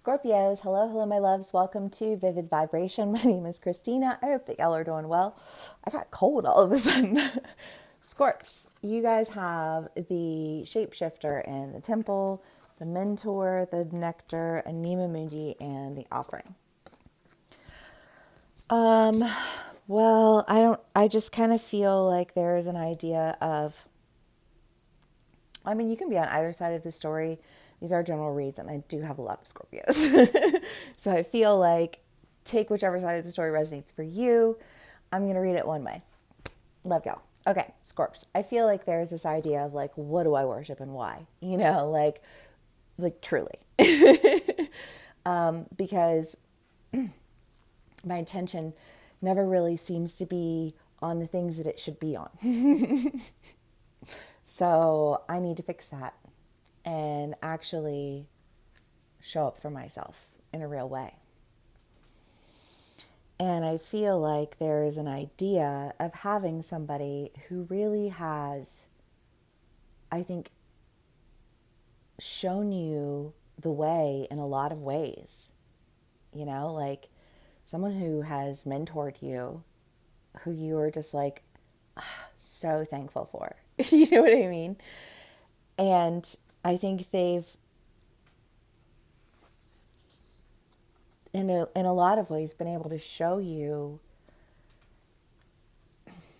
Scorpios, hello, hello, my loves. Welcome to Vivid Vibration. My name is Christina. I hope that y'all are doing well. I got cold all of a sudden. Scorps, you guys have the shapeshifter and the temple, the mentor, the nectar, Anima Mundi, and the offering. Um, well, I just kind of feel like there is an idea of, you can be on either side of the story. These are general reads, and I do have a lot of Scorpios. So I feel like take whichever side of the story resonates for you. I'm going to read it one way. Love y'all. Okay, Scorps. I feel like there's this idea of like, what do I worship and why? Like truly. Because my intention never really seems to be on the things that it should be on. So I need to fix that and actually show up for myself in a real way. And I feel like there is an idea of having somebody who really has, I think, shown you the way in a lot of ways. Like someone who has mentored you, who you are just like so thankful for. You know what I mean? And I think they've, in a lot of ways, been able to show you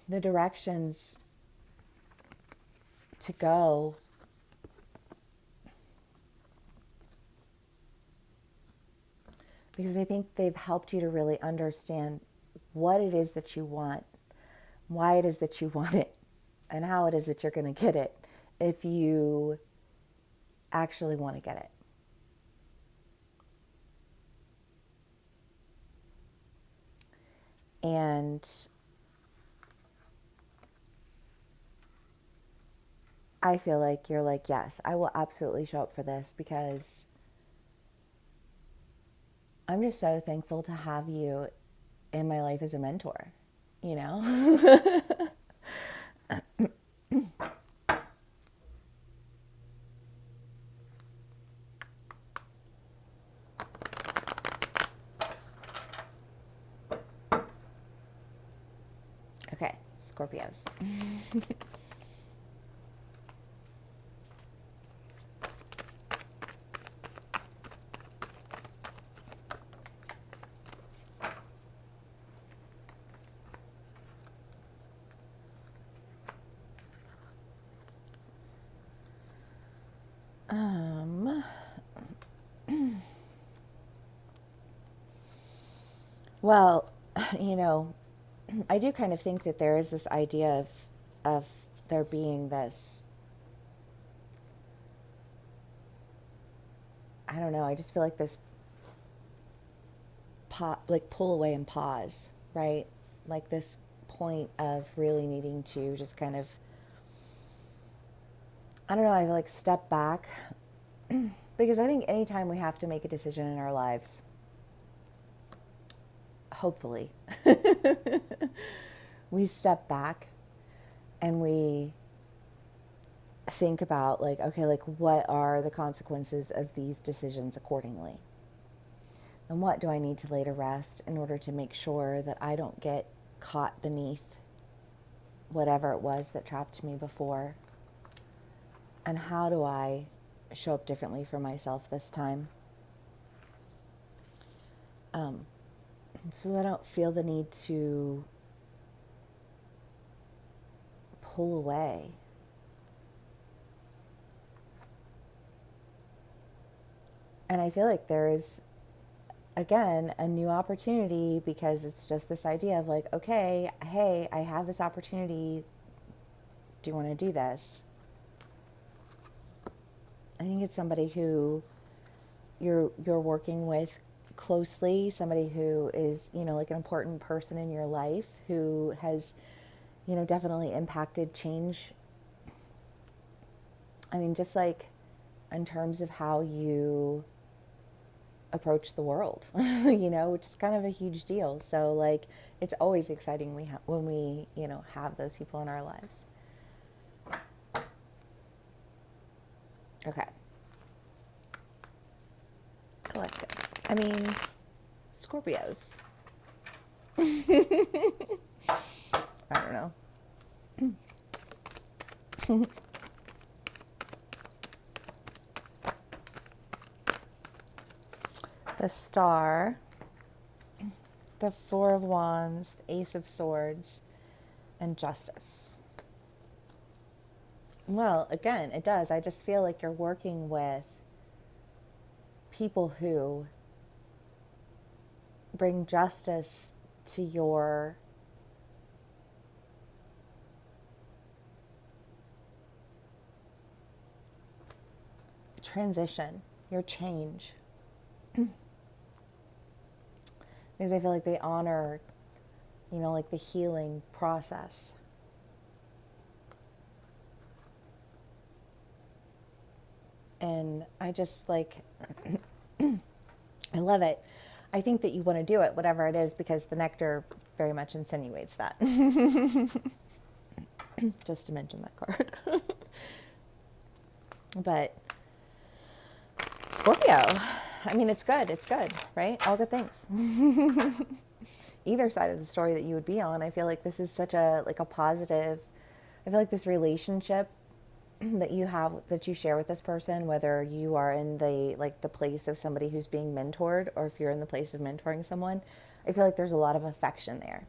the directions to go because I think they've helped you to really understand what it is that you want, why it is that you want it, and how it is that you're going to get it if you actually want to get it. And I feel like you're like, yes, I will absolutely show up for this because I'm just so thankful to have you in my life as a mentor, you know? Okay, Scorpios. Well, you know, I do kind of think that there is this idea of there being this, I don't know, I just feel like this like pull away and pause, right? Like this point of really needing to just kind of, I don't know, I like step back because I think anytime we have to make a decision in our lives, hopefully, we step back and we think about like, okay, like what are the consequences of these decisions accordingly? And what do I need to lay to rest in order to make sure that I don't get caught beneath whatever it was that trapped me before? And how do I show up differently for myself this time? So that I don't feel the need to pull away. And I feel like there is, again, a new opportunity because it's just this idea of like, okay, hey, I have this opportunity. Do you want to do this? I think it's somebody who you're working with closely, somebody who is, like an important person in your life who has, definitely impacted change. I mean, just like in terms of how you approach the world, which is kind of a huge deal. So like, it's always exciting when we, have those people in our lives. Okay. Collective. I mean, Scorpios. I don't know. The Star, the Four of Wands, the Ace of Swords, and Justice. Well, again, it does. I just feel like you're working with people who bring justice to your transition, your change. Because I feel like they honor, like the healing process. And I just like, I love it. I think that you want to do it, whatever it is, because the nectar very much insinuates that. Just to mention that card. But Scorpio, I mean, it's good. It's good, right? All good things. Either side of the story that you would be on, I feel like this is such a positive. I feel like this relationship that you share with this person, whether you are in the place of somebody who's being mentored, or if you're in the place of mentoring someone, I feel like there's a lot of affection there.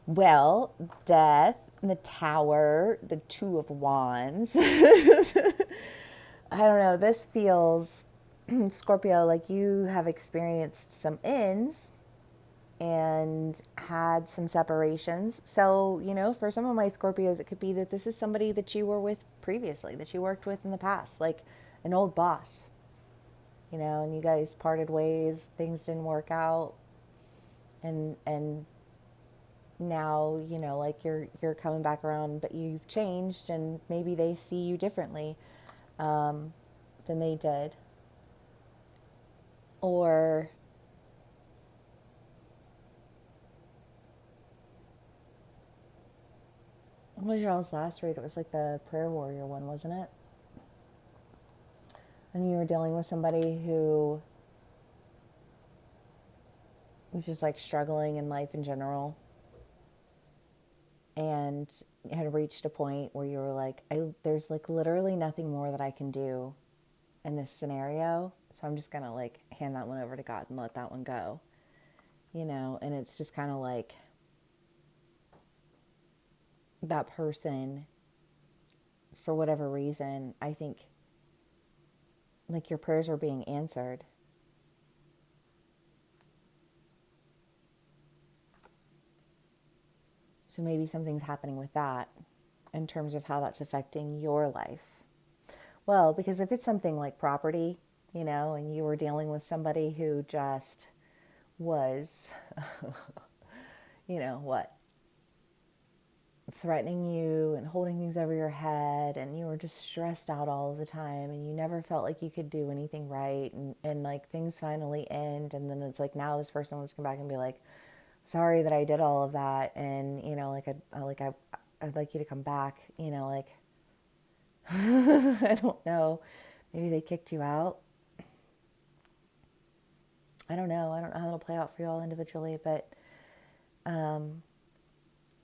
Well, Death, the Tower, the Two of Wands. I don't know. This feels, Scorpio, like you have experienced some ends and had some separations. So, for some of my Scorpios, it could be that this is somebody that you were with previously, that you worked with in the past, like an old boss, and you guys parted ways, things didn't work out. And now, like you're coming back around, but you've changed, and maybe they see you differently than they did. Or what was y'all's last read? It was like the prayer warrior one, wasn't it? And you were dealing with somebody who was just like struggling in life in general, and had reached a point where you were like, there's like literally nothing more that I can do in this scenario, so I'm just gonna like hand that one over to God and let that one go, and it's just kind of like that person, for whatever reason, I think like your prayers were being answered. So maybe something's happening with that in terms of how that's affecting your life. Well, because if it's something like property, and you were dealing with somebody who just was, what, threatening you and holding things over your head, and you were just stressed out all of the time, and you never felt like you could do anything right, and like things finally end, and then it's like now this person wants to come back and be like, sorry that I did all of that, and I'd like you to come back, like I don't know, maybe they kicked you out. I don't know how it'll play out for you all individually, but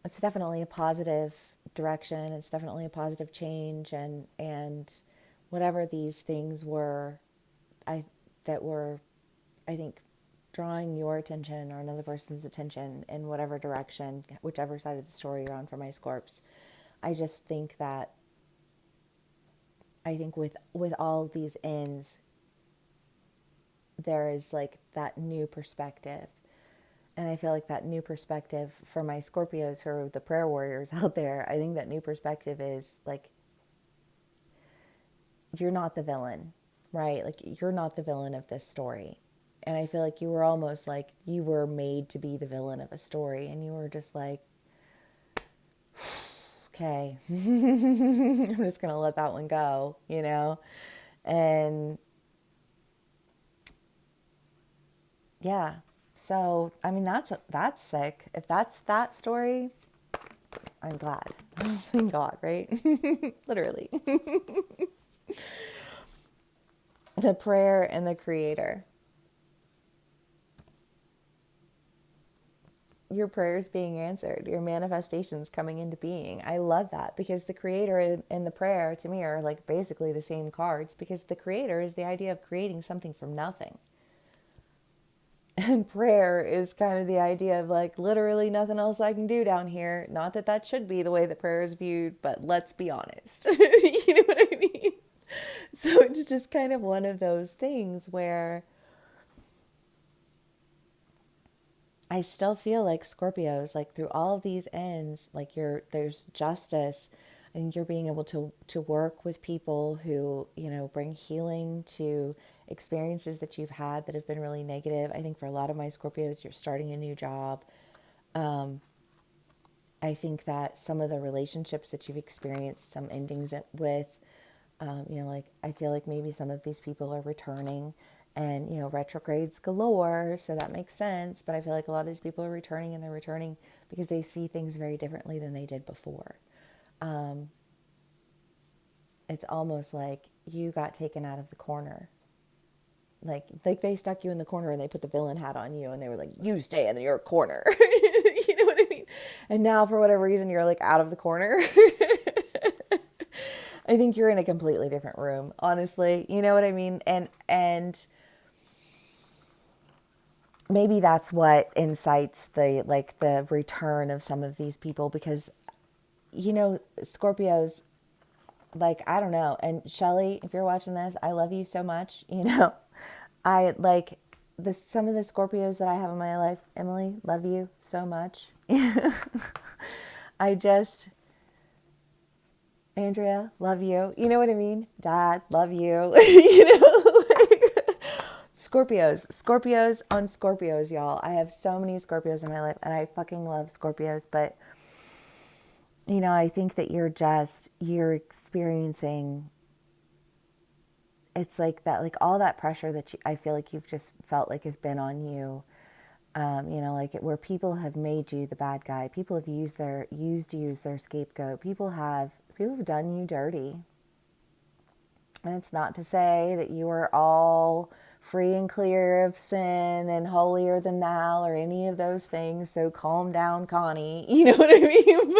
it's definitely a positive direction. It's definitely a positive change, and whatever these things were, I that were, I think, drawing your attention or another person's attention in whatever direction, whichever side of the story you're on for my Scorps. I just think that with all of these ends, there is like that new perspective. And I feel like that new perspective for my Scorpios, who are the prayer warriors out there, I think that new perspective is like, you're not the villain, right? Like, you're not the villain of this story. And I feel like you were almost like you were made to be the villain of a story, and you were just like, okay, I'm just going to let that one go, you know? And yeah. So, I mean, that's sick. If that's that story, I'm glad. Thank God, right? Literally. The prayer and the creator. Your prayers being answered, your manifestations coming into being. I love that because the creator and the prayer to me are like basically the same cards, because the creator is the idea of creating something from nothing. And prayer is kind of the idea of like literally nothing else I can do down here. Not that that should be the way that prayer is viewed, but let's be honest. You know what I mean? So it's just kind of one of those things where I still feel like Scorpios, like through all of these ends, like there's justice, and you're being able to work with people who, bring healing to experiences that you've had that have been really negative. I think for a lot of my Scorpios, you're starting a new job. I think that some of the relationships that you've experienced, some endings with, like I feel like maybe some of these people are returning, and, retrogrades galore, so that makes sense. But I feel like a lot of these people are returning, and they're returning because they see things very differently than they did before. It's almost like you got taken out of the corner. Like they stuck you in the corner and they put the villain hat on you and they were like, you stay in your corner. You know what I mean? And now for whatever reason, you're like out of the corner. I think you're in a completely different room, honestly. You know what I mean? And maybe that's what incites the return of some of these people, because Scorpios, like, I don't know. And Shelly, if you're watching this, I love you so much. I like some of the Scorpios that I have in my life. Emily, love you so much. I just, Andrea, love you. You know what I mean? Dad, love you. Scorpios on Scorpios, y'all. I have so many Scorpios in my life, and I fucking love Scorpios. But I think that you're experiencing, it's like that, like all that pressure that I feel like you've just felt like has been on you. Where people have made you the bad guy. People have used you as their scapegoat. People have done you dirty. And it's not to say that you are all free and clear of sin and holier than thou or any of those things. So calm down, Connie. You know what I mean?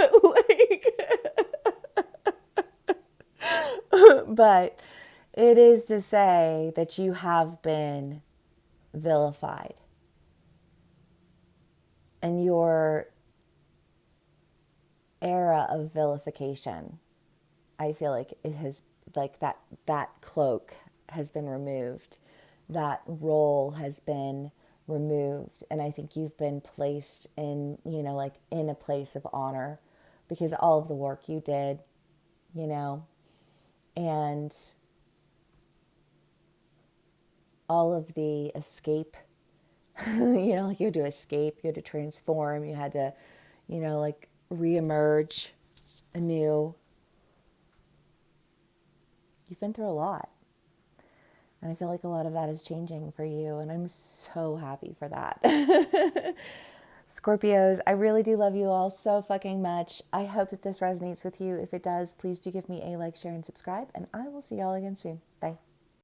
But it is to say that you have been vilified. And your era of vilification, I feel like it has, like that cloak has been removed. That role has been removed. And I think you've been placed in, in a place of honor because of all of the work you did, and all of the escape, like you had to escape, you had to transform, you had to, reemerge anew. You've been through a lot. And I feel like a lot of that is changing for you. And I'm so happy for that. Scorpios, I really do love you all so fucking much. I hope that this resonates with you. If it does, please do give me a like, share, and subscribe. And I will see y'all again soon. Bye.